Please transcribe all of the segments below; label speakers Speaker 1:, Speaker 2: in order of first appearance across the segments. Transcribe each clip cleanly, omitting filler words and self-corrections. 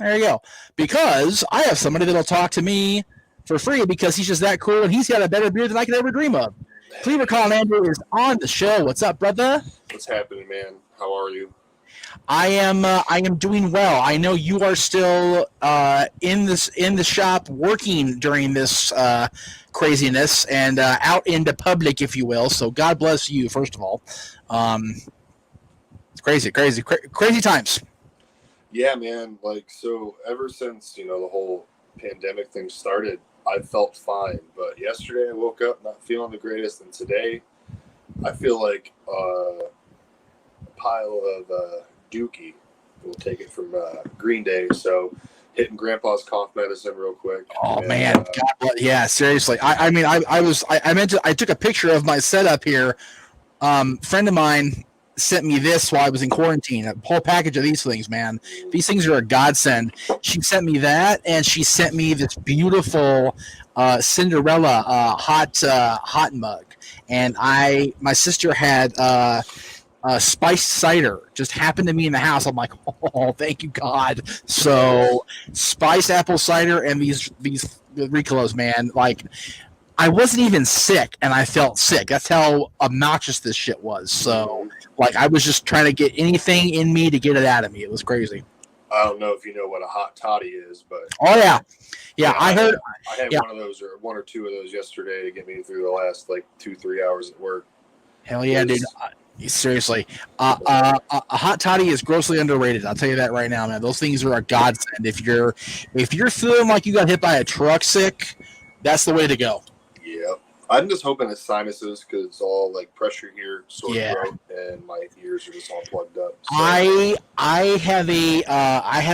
Speaker 1: There you go. Because I have somebody that'll talk to me for free because he's just that cool and he's got a better beard than I could ever dream of. Cleaver Colin Andrew is on the show. What's up, brother?
Speaker 2: What's happening, man? How are you?
Speaker 1: I am doing well. I know you are still in the shop working during this craziness and out into public, if you will. So God bless you, first of all. Crazy times.
Speaker 2: Yeah, man. So ever since, the whole pandemic thing started, I felt fine. But yesterday I woke up not feeling the greatest. And today I feel like a pile of Dookie. We'll take it from Green Day. So hitting Grandpa's cough medicine real quick.
Speaker 1: Oh, man. God, yeah, seriously. I took a picture of my setup here. Friend of mine sent me this while I was in quarantine, a whole package of these things, man. These things are a godsend. She sent me that, and she sent me this beautiful Cinderella hot mug. And my sister had spiced cider just happened to me in the house. I'm like, oh, thank you, God. So spiced apple cider and these Ricolos, man, like I wasn't even sick, and I felt sick. That's how obnoxious this shit was. So, like, I was just trying to get anything in me to get it out of me. It was crazy.
Speaker 2: I don't know if you know what a hot toddy is, but
Speaker 1: yeah. I heard.
Speaker 2: I had one of those or one or two of those yesterday to get me through the last 2-3 hours at work.
Speaker 1: Hell yeah, dude. Seriously, a hot toddy is grossly underrated. I'll tell you that right now, man. Those things are a godsend. If you're feeling like you got hit by a truck sick, that's the way to go.
Speaker 2: Yeah, I'm just hoping it's sinuses because it's all pressure here, sore throat, and my ears are just all plugged up. So.
Speaker 1: I have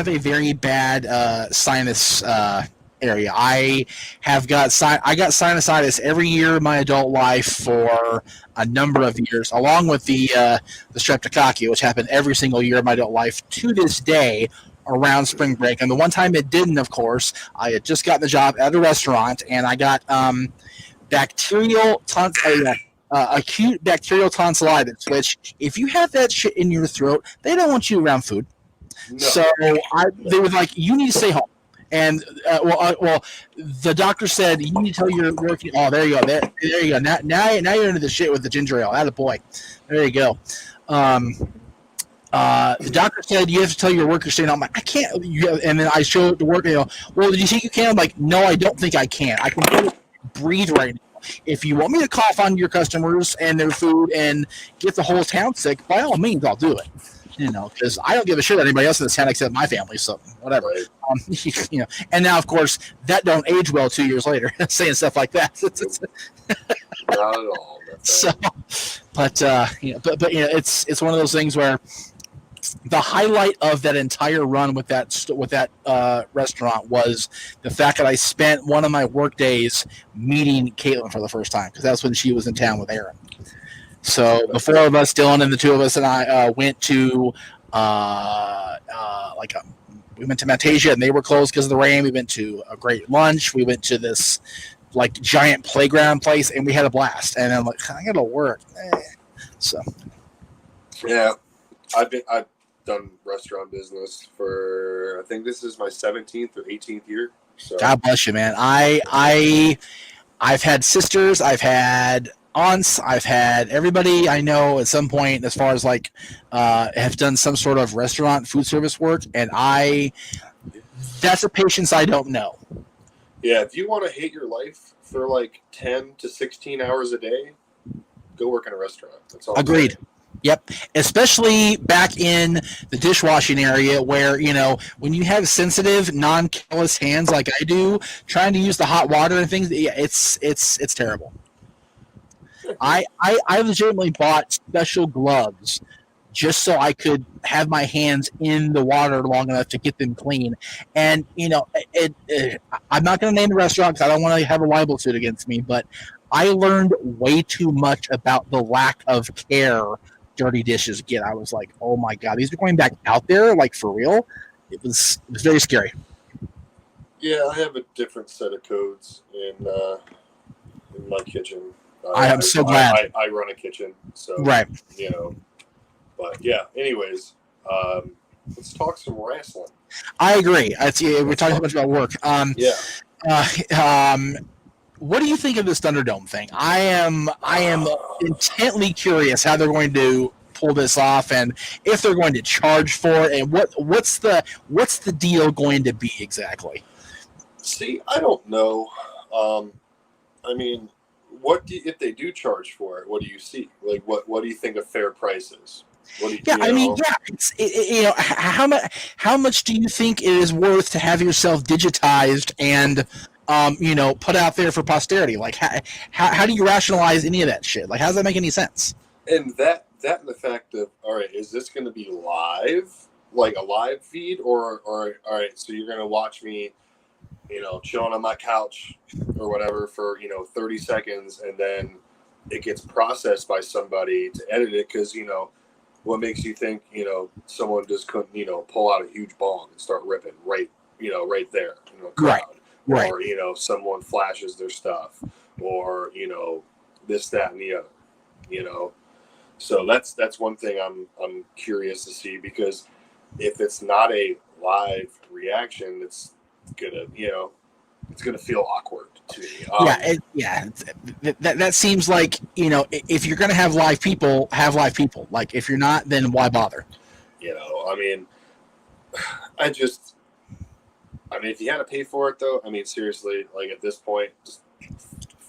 Speaker 1: a very bad sinus area. I got sinusitis every year of my adult life for a number of years, along with the streptococci, which happened every single year of my adult life to this day around spring break. And the one time it didn't, of course, I had just gotten the job at a restaurant, and I got acute bacterial tonsillitis, which if you have that shit in your throat, they don't want you around food. No. So they were like, you need to stay home. And the doctor said you need to tell your working. Oh, there you go. There you go. Now you're into the shit with the ginger ale. Atta boy. There you go. The doctor said you have to tell your workers staying home. I'm like, I can't. And then I show up to work. And well, did you think you can? I'm like, no, I don't think I can. I can breathe right now. If you want me to cough on your customers and their food and get the whole town sick, by all means, I'll do it. Because I don't give a shit about anybody else in this town except my family, so whatever. Right. And now, of course, that don't age well 2 years later, saying stuff like that.
Speaker 2: Not at all.
Speaker 1: So, but it's one of those things where the highlight of that entire run with that restaurant was the fact that I spent one of my work days meeting Caitlin for the first time, because that's when she was in town with Aaron. So the four of us, Dylan and the two of us and I, went to we went to Fantasia, and they were closed because of the rain. We went to a great lunch. We went to this giant playground place, and we had a blast. And I'm like, I gotta work. So
Speaker 2: yeah, I've done restaurant business for, I think this is my 17th or 18th year. So.
Speaker 1: God bless you, man. I've had sisters. I've had aunts. I've had everybody I know at some point, as far as have done some sort of restaurant food service work, and that's a patience I don't know.
Speaker 2: Yeah, if you want to hate your life for 10 to 16 hours a day, go work in a restaurant. That's all.
Speaker 1: Agreed. Yep, especially back in the dishwashing area where, when you have sensitive, non-callous hands like I do, trying to use the hot water and things, it's terrible. I legitimately bought special gloves just so I could have my hands in the water long enough to get them clean. And, I'm not going to name the restaurant because I don't want to have a libel suit against me, but I learned way too much about the lack of care dirty dishes get. I was like, oh my God, these are going back out there, for real? It was very scary.
Speaker 2: Yeah, I have a different set of codes in my kitchen.
Speaker 1: I am so glad.
Speaker 2: I run a kitchen, so
Speaker 1: right.
Speaker 2: But yeah. Anyways, Let's talk some wrestling.
Speaker 1: I agree. We're talking so much about work.
Speaker 2: Yeah.
Speaker 1: What do you think of this Thunderdome thing? I am intently curious how they're going to pull this off, and if they're going to charge for it, and what's the deal going to be exactly?
Speaker 2: See, I don't know. I mean, if they do charge for it? What do you see? Like, what do you think a fair price is?
Speaker 1: I mean, how much do you think it is worth to have yourself digitized and put out there for posterity? Like, how do you rationalize any of that shit? Like, how does that make any sense?
Speaker 2: And that and the fact of, all right, is this going to be live, like a live feed, or all right, so you're going to watch me, chilling on my couch or whatever for 30 seconds, and then it gets processed by somebody to edit it because what makes you think someone just couldn't pull out a huge bong and start ripping right there in the crowd,
Speaker 1: right.
Speaker 2: Or someone flashes their stuff, or this, that, and the other, so that's one thing I'm curious to see, because if it's not a live reaction, it's gonna feel awkward to me.
Speaker 1: That seems like if you're gonna have live people, Like, if you're not, then why bother?
Speaker 2: I mean, if you had to pay for it, though, I mean, seriously, like at this point, just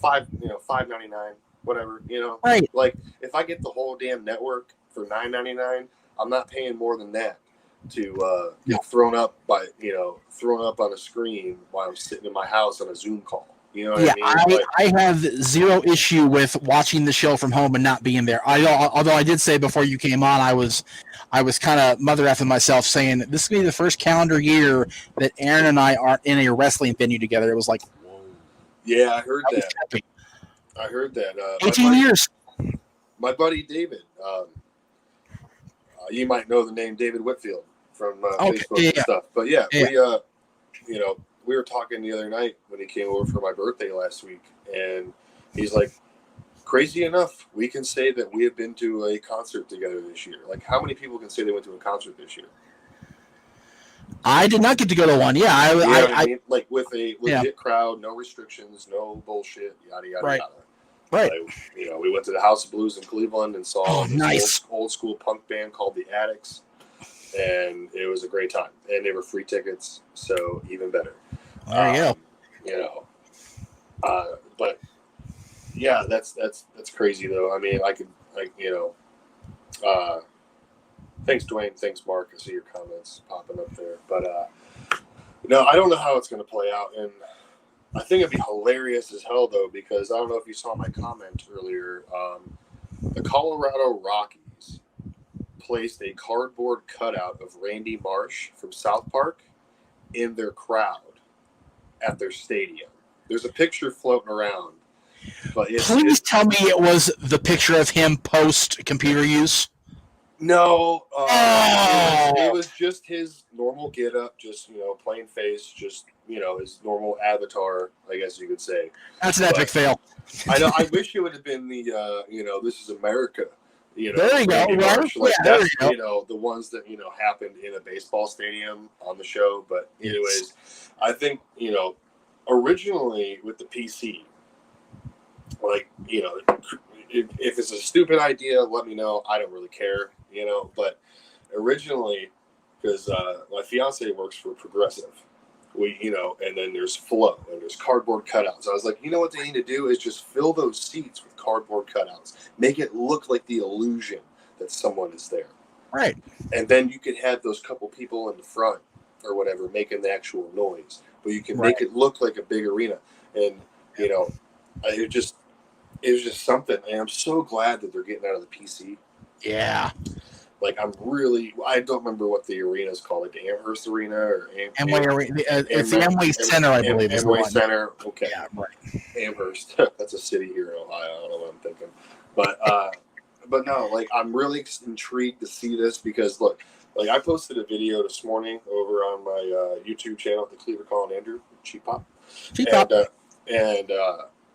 Speaker 2: $5.99, whatever,
Speaker 1: Right.
Speaker 2: Like, if I get the whole damn network for $9.99, I'm not paying more than that to get thrown up on a screen while I'm sitting in my house on a Zoom call. You know what I mean?
Speaker 1: I have zero issue with watching the show from home and not being there. Although I did say before you came on, I was kind of mother effing myself saying that this will be the first calendar year that Aaron and I aren't in a wrestling venue together. It was like, whoa.
Speaker 2: Yeah, I heard that. I heard that.
Speaker 1: 18 years.
Speaker 2: My buddy David, you might know the name David Whitfield from Facebook and stuff. But we were talking the other night when he came over for my birthday last week, and he's like, crazy enough, we can say that we have been to a concert together this year. Like, how many people can say they went to a concert this year?
Speaker 1: I did not get to go to one. Yeah, I
Speaker 2: mean? Like, with a legit crowd, no restrictions, no bullshit, yada yada yada.
Speaker 1: Right.
Speaker 2: Like, we went to the House of Blues in Cleveland and saw
Speaker 1: nice
Speaker 2: old school punk band called the Addicts, and it was a great time. And they were free tickets, so even better.
Speaker 1: There you
Speaker 2: go. But yeah, that's crazy though. I mean, thanks Dwayne, thanks Mark. I see your comments popping up there, but I don't know how it's going to play out, and I think it'd be hilarious as hell though, because I don't know if you saw my comment earlier. The Colorado Rockies placed a cardboard cutout of Randy Marsh from South Park in their crowd at their stadium. There's a picture floating around, but
Speaker 1: please tell me it was the picture of him post computer use.
Speaker 2: No, it was just his normal get up, just plain face, just his normal avatar, I guess you could say.
Speaker 1: That's an epic fail.
Speaker 2: I know. I wish it would have been the This Is America.
Speaker 1: There you go.
Speaker 2: Marsh. Like, that's the ones that happened in a baseball stadium on the show. But anyways, I think originally with the PC, like if it's a stupid idea, let me know. I don't really care. But originally, because my fiance works for Progressive, and then there's Flow and there's cardboard cutouts. I was like, what they need to do is just fill those seats with cardboard cutouts, make it look like the illusion that someone is there.
Speaker 1: Right.
Speaker 2: And then you could have those couple people in the front or whatever making the actual noise, but you can make it look like a big arena. And it was just something, and I'm so glad that they're getting out of the PC.
Speaker 1: Yeah.
Speaker 2: Like, I don't remember what the arena is called, like the Amherst Arena or
Speaker 1: Amway Arena. It's the Amway Center, I believe.
Speaker 2: Amway Center. Okay.
Speaker 1: Yeah, right.
Speaker 2: Amherst. That's a city here in Ohio. I don't know what I'm thinking. But no, like, I'm really intrigued to see this because, look, like, I posted a video this morning over on my YouTube channel at the Cleaver Colin Andrew, Cheap Pop. And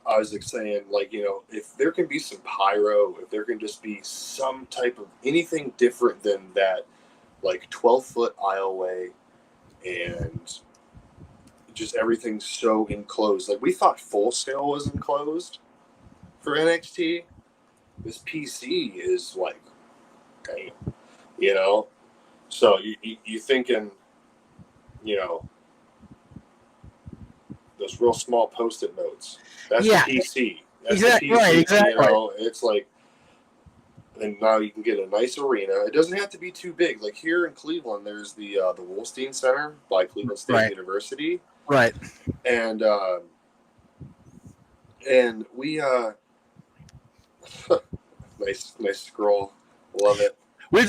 Speaker 2: I was saying, like, if there can be some pyro, if there can just be some type of anything different than that like 12-foot aisleway, and just everything's so enclosed. Like, we thought Full Sail was enclosed for NXT. This PC is like, okay, you know. So you thinking, you know, those real small Post-it notes. That's the PC. That's
Speaker 1: exactly
Speaker 2: the PC.
Speaker 1: right. Exactly.
Speaker 2: You know, it's like, and now you can get a nice arena. It doesn't have to be too big. Like here in Cleveland, there's the Wolstein Center by Cleveland State University.
Speaker 1: Right.
Speaker 2: And we nice scroll. Love it.
Speaker 1: We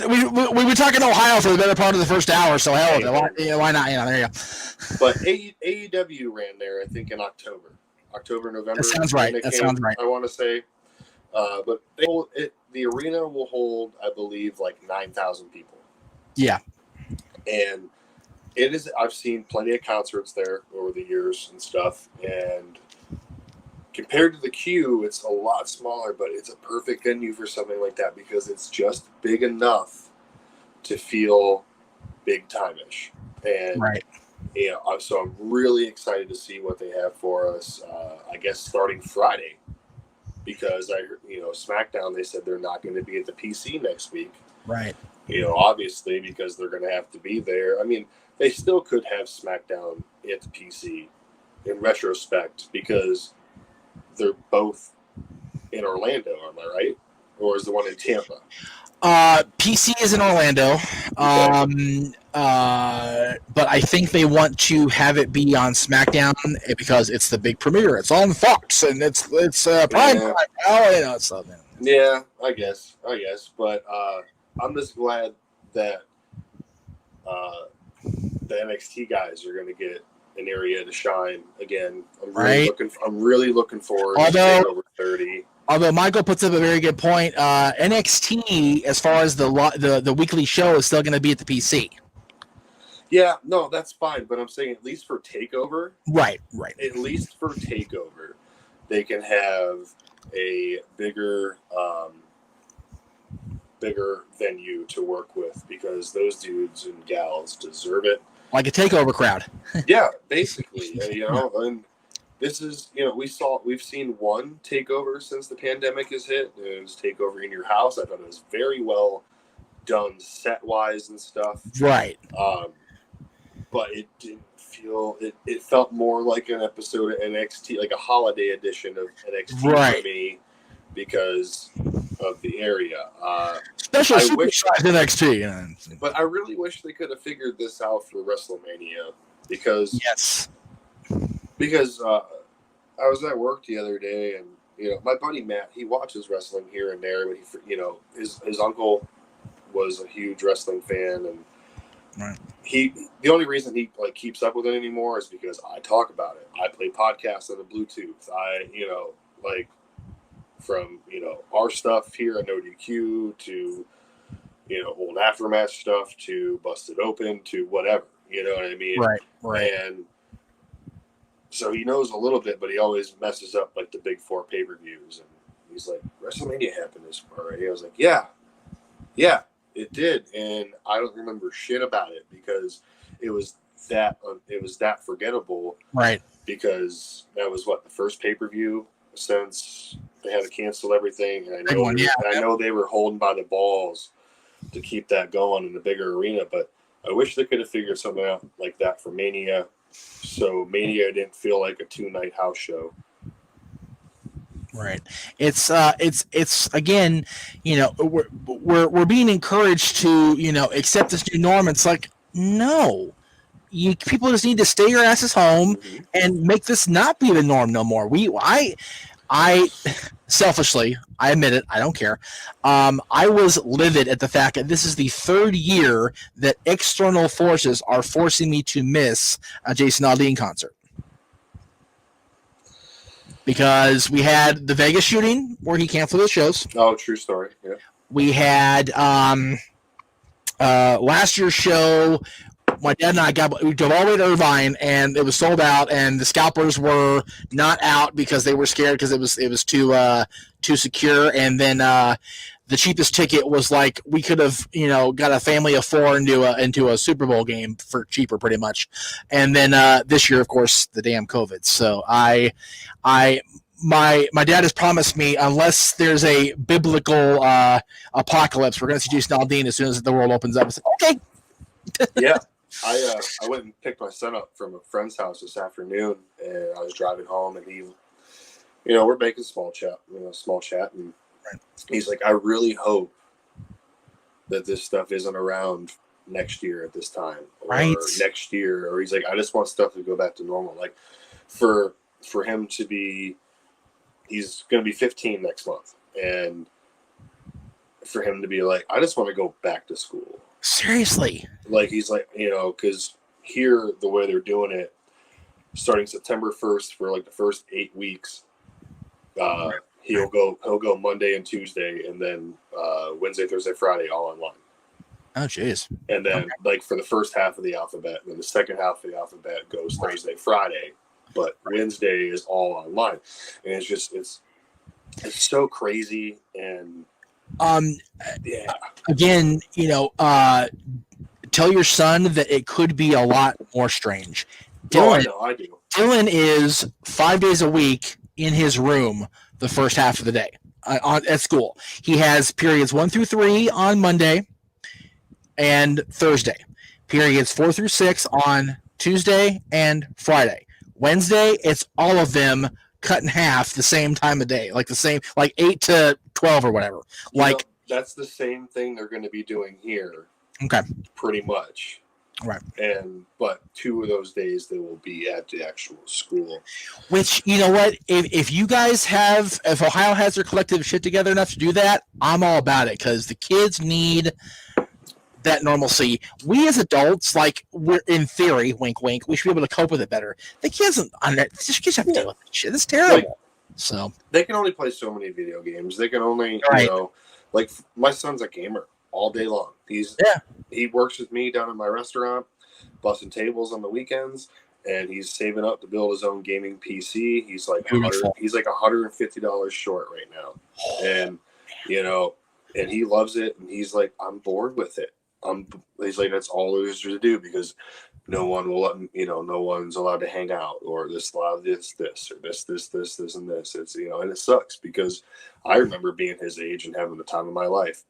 Speaker 1: were talking Ohio for the better part of the first hour, so hell, why not? You know, there you go.
Speaker 2: But AEW ran there, I think, in October, November.
Speaker 1: That sounds right. Sounds right.
Speaker 2: I want to say, but the arena will hold, I believe, like 9,000 people.
Speaker 1: Yeah,
Speaker 2: and it is. I've seen plenty of concerts there over the years and stuff, and compared to the Q, it's a lot smaller, but it's a perfect venue for something like that because it's just big enough to feel big time-ish. And, you know, so I'm really excited to see what they have for us, I guess, starting Friday. Because, SmackDown, they said they're not going to be at the PC next week.
Speaker 1: Right.
Speaker 2: You know, obviously, because they're going to have to be there. I mean, they still could have SmackDown at the PC in retrospect because they're both in Orlando, am I right? Or is the one in Tampa?
Speaker 1: PC is in Orlando, but I think they want to have it be on SmackDown because it's the big premiere. It's on Fox and it's prime time. Oh, you know, so, man.
Speaker 2: Yeah, I guess, but I'm just glad that the NXT guys are going to get an area to shine again. I'm really looking forward to over 30.
Speaker 1: Although Michael puts up a very good point, NXT as far as the weekly show is still going to be at the PC.
Speaker 2: Yeah, no, that's fine. But I'm saying at least for Takeover,
Speaker 1: right.
Speaker 2: At least for Takeover, they can have a bigger venue to work with because those dudes and gals deserve it.
Speaker 1: Like a takeover crowd.
Speaker 2: Yeah, basically, and this is, we've seen one takeover since the pandemic has hit. It was Takeover in Your House. I thought it was very well done set wise and stuff.
Speaker 1: Right.
Speaker 2: But it didn't feel, it felt more like an episode of NXT, like a holiday edition of NXT for me because of the area.
Speaker 1: Special supersized NXT.
Speaker 2: But I really wish they could have figured this out for WrestleMania because I was at work the other day and my buddy Matt, he watches wrestling here and there, but his uncle was a huge wrestling fan, and the only reason he keeps up with it anymore is because I talk about it. I play podcasts on the Bluetooth. From our stuff here at NoDQ to old Aftermatch stuff to Busted Open to whatever, you know what I mean?
Speaker 1: Right.
Speaker 2: And so he knows a little bit, but he always messes up like the big 4 pay-per-views. And he's like, WrestleMania happened this far already. I was like, yeah, it did. And I don't remember shit about it because it was that forgettable.
Speaker 1: Right.
Speaker 2: Because that was the first pay-per-view since they had to cancel everything. And I know they were holding by the balls to keep that going in the bigger arena, but I wish they could have figured something out like that for Mania. So Mania didn't feel like a 2-night house show.
Speaker 1: Right. It's again, we're being encouraged to, accept this new norm. It's like, no, people just need to stay your asses home and make this not be the norm no more. I selfishly, I admit it, I don't care. I was livid at the fact that this is the 3rd year that external forces are forcing me to miss a Jason Aldean concert. Because we had the Vegas shooting where he canceled his shows.
Speaker 2: Oh, true story. Yeah.
Speaker 1: We had last year's show. My dad and we drove all the way to Irvine, and it was sold out. And the scalpers were not out because they were scared because it was too secure. And then the cheapest ticket was like we could have, got a family of 4 into a Super Bowl game for cheaper, pretty much. And then this year, of course, the damn COVID. So my dad has promised me, unless there's a biblical apocalypse, we're going to see Jason Aldean as soon as the world opens up. I said, okay.
Speaker 2: Yeah. I went and picked my son up from a friend's house this afternoon, and I was driving home, and he, we're making small chat, and he's like, I really hope that this stuff isn't around next year at this time, or next year, or he's like, I just want stuff to go back to normal. Like for him to be, he's going to be 15 next month, and for him to be like, I just want to go back to school.
Speaker 1: Seriously.
Speaker 2: Like, he's like, because here, the way they're doing it, starting September 1st for like the first 8 weeks, he'll go Monday and Tuesday, and then Wednesday, Thursday, Friday, all online.
Speaker 1: Oh, jeez.
Speaker 2: And then like for the first half of the alphabet, and then the second half of the alphabet goes Thursday, Friday, but Wednesday is all online. And it's just it's so crazy. And yeah, again,
Speaker 1: tell your son that it could be a lot more strange.
Speaker 2: Dylan, I do.
Speaker 1: Dylan is 5 days a week in his room the first half of the day at school. He has periods 1 through 3 on Monday and Thursday, periods 4 through 6 on Tuesday and Friday. Wednesday, it's all of them cut in half the same time of day, like the same, like 8 to 12 or whatever.
Speaker 2: That's the same thing they're going to be doing here.
Speaker 1: Okay.
Speaker 2: Pretty much.
Speaker 1: Right.
Speaker 2: But 2 of those days they will be at the actual school.
Speaker 1: Which, you know what? If you guys if Ohio has their collective shit together enough to do that, I'm all about it, because the kids need that normalcy. We as adults, like, we're in theory, wink, wink, we should be able to cope with it better. The kids have to deal with this shit. It's terrible. So
Speaker 2: they can only play so many video games. They can only, like, my son's a gamer all day long. He works with me down at my restaurant, busting tables on the weekends, and he's saving up to build his own gaming PC. He's like $150 short right now, and and he loves it. And he's like, I'm bored with it. He's like, that's all there is to do, because no one will let him, no one's allowed to hang out, or this, or this, and this. It's, and it sucks, because I remember being his age and having the time of my life.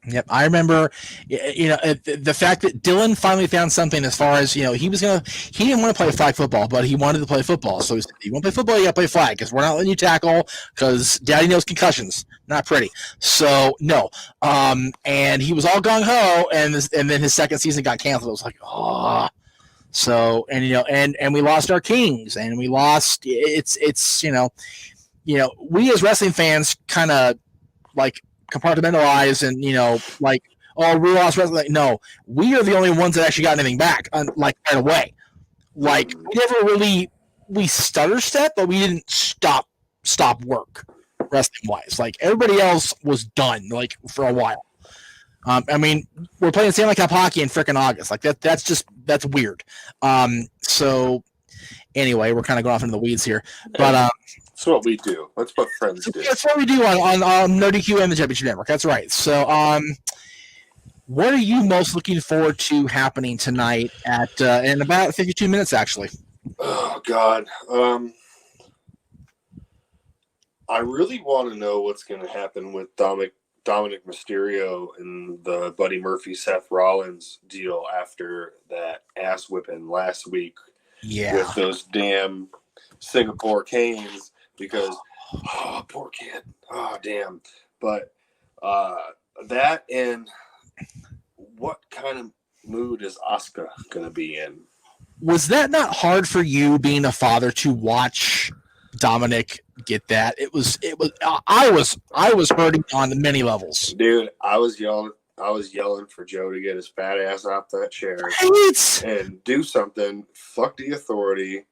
Speaker 1: Yep, I remember, the fact that Dylan finally found something as far as, he didn't want to play flag football, but he wanted to play football. So he said, you want to play football, you got to play flag, because we're not letting you tackle, because daddy knows concussions. Not pretty. So, no. And he was all gung-ho, and then his second season got canceled. It was like, oh. So, and we lost our Kings, and we lost, we as wrestling fans kind of, like, compartmentalize and we lost wrestling. Like, no, we are the only ones that actually got anything back right away. Like, we stutter step, but we didn't stop work wrestling wise. Like, everybody else was done for a while. We're playing Stanley Cup hockey in frickin' August. Like, that's weird. So anyway, we're kind of going off into the weeds here, but
Speaker 2: that's what we do. That's what friends do.
Speaker 1: That's what we do on No DQ and the Championship Network. That's right. So, what are you most looking forward to happening tonight in about 52 minutes, actually?
Speaker 2: Oh, God. I really want to know what's going to happen with Dominic Mysterio and the Buddy Murphy Seth Rollins deal after that ass whipping last week with those damn Singapore Canes. Because, poor kid. Oh, damn. But that, and what kind of mood is Asuka going to be in?
Speaker 1: Was that not hard for you, being a father, to watch Dominic get that? I was hurting on many levels.
Speaker 2: Dude, I was yelling for Joe to get his fat ass off that chair and do something. Fuck the authority,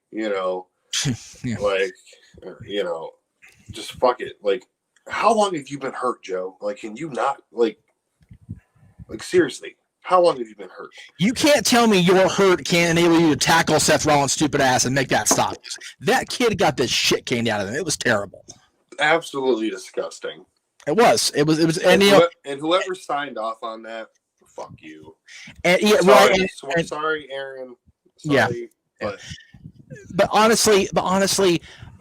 Speaker 2: just fuck it. Like, how long have you been hurt, Joe? Like, can you not, like seriously, how long have you been hurt? You can't tell me your hurt can't enable you to tackle Seth Rollins' stupid ass and make that stop. That kid got the shit canned out of him. It was terrible. Absolutely disgusting.
Speaker 1: It was, and
Speaker 2: and whoever signed off on that, fuck you.
Speaker 1: And yeah,
Speaker 2: sorry,
Speaker 1: right.
Speaker 2: Sorry, Aaron.
Speaker 1: Sorry,
Speaker 2: yeah.
Speaker 1: But honestly,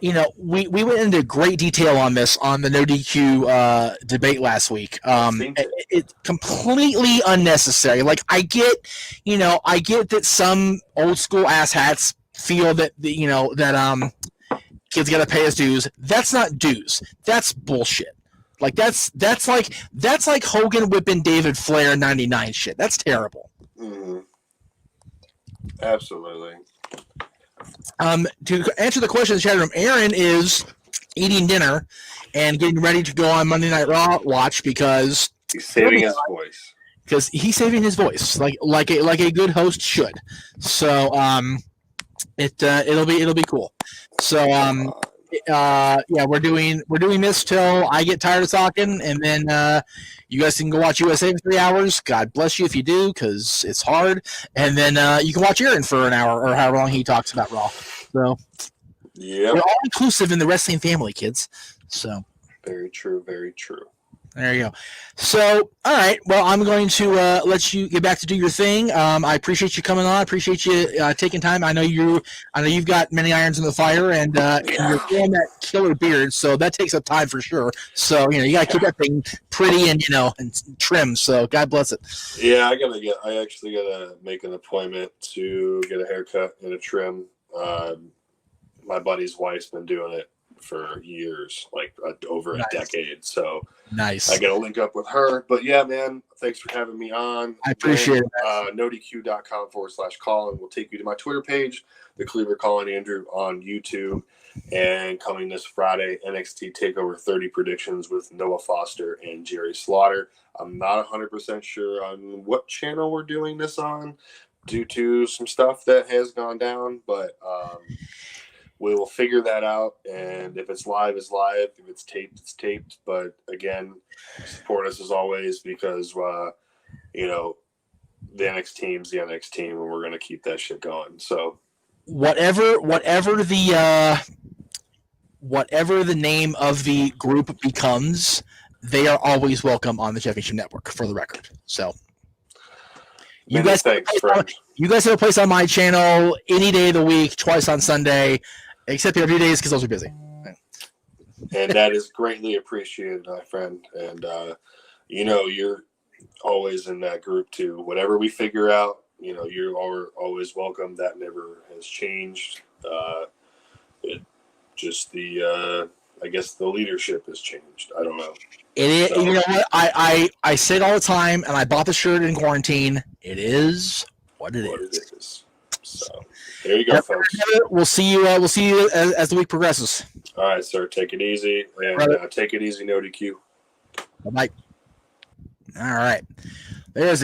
Speaker 1: we went into great detail on this on the no DQ debate last week. It's completely unnecessary. Like I get that some old school asshats feel that kids got to pay his dues. That's not dues. That's bullshit. Like that's like Hogan whipping David Flair in '99 shit. That's terrible.
Speaker 2: Mm-hmm. Absolutely.
Speaker 1: To answer the question in the chat room, Aaron is eating dinner and getting ready to go on Monday Night Raw watch because
Speaker 2: he's saving his voice.
Speaker 1: Because he's saving his voice like a good host should. So it'll be cool. So we're doing this till I get tired of talking, and then you guys can go watch USA for 3 hours. God bless you if you do, because it's hard. And then you can watch Aaron for an hour or however long he talks about Raw. So
Speaker 2: yeah,
Speaker 1: we're all inclusive in the wrestling family, kids. So
Speaker 2: very true, very true.
Speaker 1: There you go. So, all right. Well, I'm going to let you get back to do your thing. I appreciate you coming on. I appreciate you taking time. I know you've got many irons in the fire, and you're growing that killer beard, so that takes up time for sure. So, you got to keep that thing pretty and and trim. So, God bless it.
Speaker 2: Yeah, I actually gotta make an appointment to get a haircut and a trim. My buddy's wife's been doing it for years, like over a decade. So
Speaker 1: nice.
Speaker 2: I gotta link up with her. But yeah, man, thanks for having me on.
Speaker 1: I appreciate it.
Speaker 2: NoDQ.com/Colin will take you to my Twitter page, the Cleaver Colin Andrew on YouTube, and coming this Friday, NXT TakeOver 30 predictions with Noah Foster and Jerry Slaughter. I'm not 100% sure on what channel we're doing this on due to some stuff that has gone down, but we will figure that out, and if it's live, it's live. If it's taped, it's taped. But again, support us as always, because the NXT team's the NXT team, and we're gonna keep that shit going. So
Speaker 1: whatever the name of the group becomes, they are always welcome on the Jeff Meacham Network, for the record. So you guys have a place on my channel any day of the week, twice on Sunday, except the other days because those are busy.
Speaker 2: And that is greatly appreciated, my friend. And you're always in that group too. Whatever we figure out, you are always welcome. That never has changed. I guess the leadership has changed. I don't know.
Speaker 1: It is. So, you know what? I say it all the time, and I bought the shirt in quarantine. It is what it is.
Speaker 2: So there you go, folks.
Speaker 1: We'll see you. As the week progresses.
Speaker 2: All right, sir. Take it easy, and take it easy. No DQ.
Speaker 1: Bye. All right. There's a